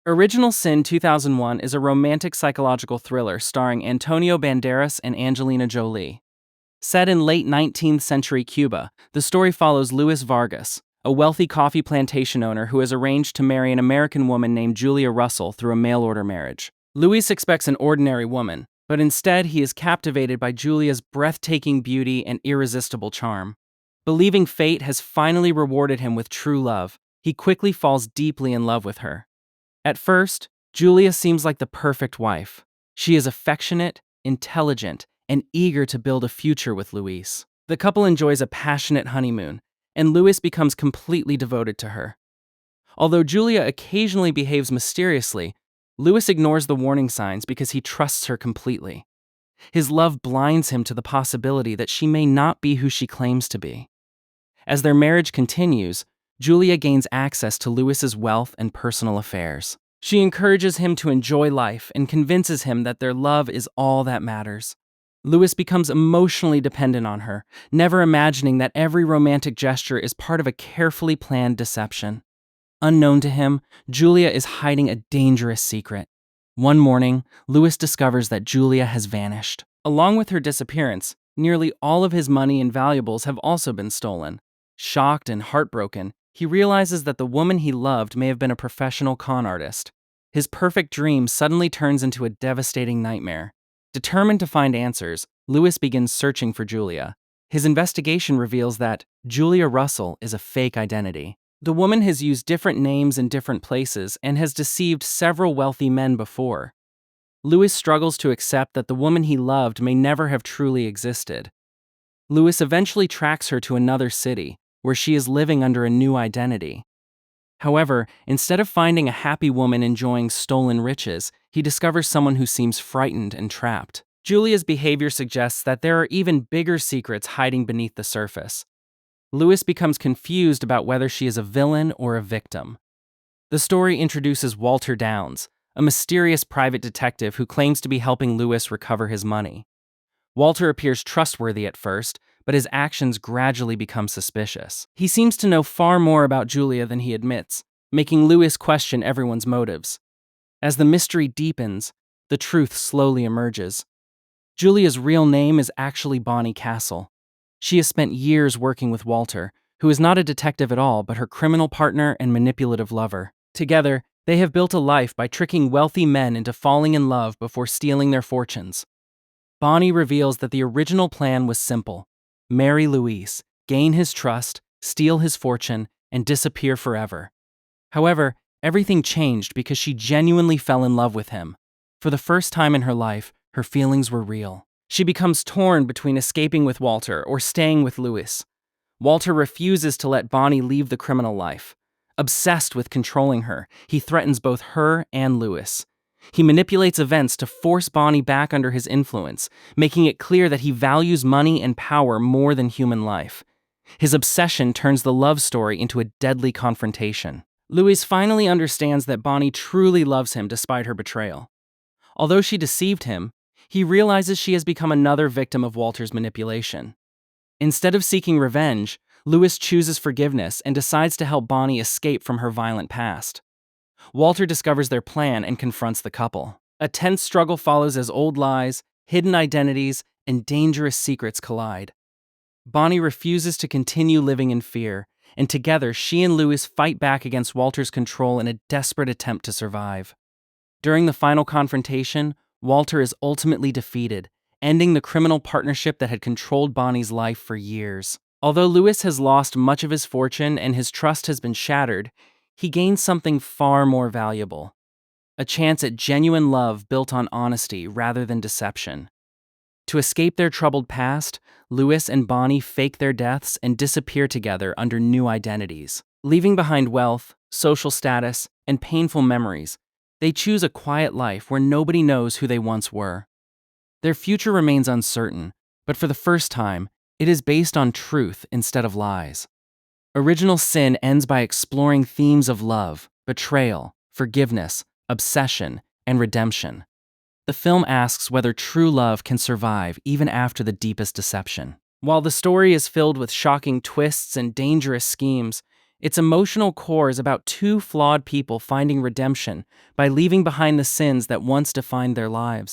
Original Sin 2001 is a romantic psychological thriller starring Antonio Banderas and Angelina Jolie. Set in late 19th century Cuba, the story follows Luis Vargas, a wealthy coffee plantation owner who has arranged to marry an American woman named Julia Russell through a mail-order marriage. Luis expects an ordinary woman, but instead he is captivated by Julia's breathtaking beauty and irresistible charm. Believing fate has finally rewarded him with true love, he quickly falls deeply in love with her. At first, Julia seems like the perfect wife. She is affectionate, intelligent, and eager to build a future with Luis. The couple enjoys a passionate honeymoon, and Luis becomes completely devoted to her. Although Julia occasionally behaves mysteriously, Luis ignores the warning signs because he trusts her completely. His love blinds him to the possibility that she may not be who she claims to be. As their marriage continues, Julia gains access to Luis's wealth and personal affairs. She encourages him to enjoy life and convinces him that their love is all that matters. Luis becomes emotionally dependent on her, never imagining that every romantic gesture is part of a carefully planned deception. Unknown to him, Julia is hiding a dangerous secret. One morning, Luis discovers that Julia has vanished. Along with her disappearance, nearly all of his money and valuables have also been stolen. Shocked and heartbroken, he realizes that the woman he loved may have been a professional con artist. His perfect dream suddenly turns into a devastating nightmare. Determined to find answers, Luis begins searching for Julia. His investigation reveals that Julia Russell is a fake identity. The woman has used different names in different places and has deceived several wealthy men before. Luis struggles to accept that the woman he loved may never have truly existed. Luis eventually tracks her to another city, where she is living under a new identity. However, instead of finding a happy woman enjoying stolen riches, he discovers someone who seems frightened and trapped. Julia's behavior suggests that there are even bigger secrets hiding beneath the surface. Luis becomes confused about whether she is a villain or a victim. The story introduces Walter Downs, a mysterious private detective who claims to be helping Luis recover his money. Walter appears trustworthy at first, but his actions gradually become suspicious. He seems to know far more about Julia than he admits, making Luis question everyone's motives. As the mystery deepens, the truth slowly emerges. Julia's real name is actually Bonnie Castle. She has spent years working with Walter, who is not a detective at all but her criminal partner and manipulative lover. Together, they have built a life by tricking wealthy men into falling in love before stealing their fortunes. Bonnie reveals that the original plan was simple: marry Luis, gain his trust, steal his fortune, and disappear forever. However, everything changed because she genuinely fell in love with him. For the first time in her life, her feelings were real. She becomes torn between escaping with Walter or staying with Luis. Walter refuses to let Bonnie leave the criminal life. Obsessed with controlling her, he threatens both her and Luis. He manipulates events to force Bonnie back under his influence, making it clear that he values money and power more than human life. His obsession turns the love story into a deadly confrontation. Luis finally understands that Bonnie truly loves him despite her betrayal. Although she deceived him, he realizes she has become another victim of Walter's manipulation. Instead of seeking revenge, Luis chooses forgiveness and decides to help Bonnie escape from her violent past. Walter discovers their plan and confronts the couple. A tense struggle follows as old lies, hidden identities, and dangerous secrets collide. Bonnie refuses to continue living in fear, and together she and Luis fight back against Walter's control in a desperate attempt to survive. During the final confrontation, Walter is ultimately defeated, ending the criminal partnership that had controlled Bonnie's life for years. Although Luis has lost much of his fortune and his trust has been shattered, he gains something far more valuable: a chance at genuine love built on honesty rather than deception. To escape their troubled past, Luis and Bonnie fake their deaths and disappear together under new identities. Leaving behind wealth, social status, and painful memories, they choose a quiet life where nobody knows who they once were. Their future remains uncertain, but for the first time, it is based on truth instead of lies. Original Sin ends by exploring themes of love, betrayal, forgiveness, obsession, and redemption. The film asks whether true love can survive even after the deepest deception. While the story is filled with shocking twists and dangerous schemes, Its emotional core is about two flawed people finding redemption by leaving behind the sins that once defined their lives.